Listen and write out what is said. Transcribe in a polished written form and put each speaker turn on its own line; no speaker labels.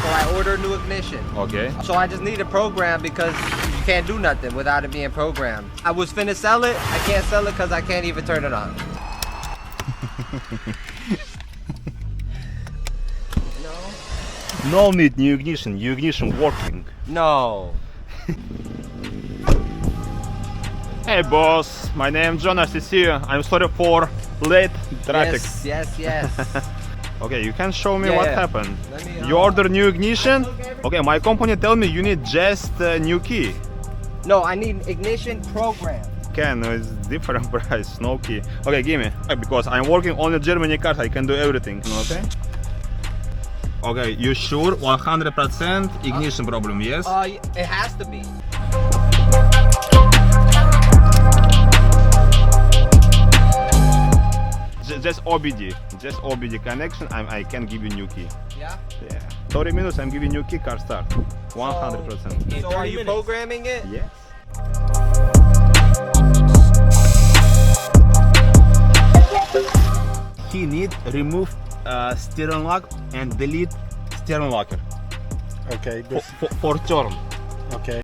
So I order a new ignition.
Okay.
So I just need a program because you can't do nothing without it being programmed. I was finna sell it. I can't sell it because I can't even turn it on.
No need new ignition. New ignition working.
No.
Hey boss, my name is John RCC. I'm sorry for late traffic.
Yes.
Okay, you can show me
Yeah,
what
yeah.
happened.
Let me,
You order new ignition? Okay, my company tell me you need just new key.
No, I need ignition program.
Can, it's different price, no key. Okay, give me. Because I'm working on the Germany cars, I can do everything. Okay? Okay, you sure? 100% ignition problem, yes?
It has to be.
Just OBD connection, I can give you new key.
Yeah?
Yeah. 30 minutes, I'm giving you key, car start. 100%.
So are you programming it?
Yes. He need remove steering lock and delete steering locker
Okay, this,
for turn.
okay.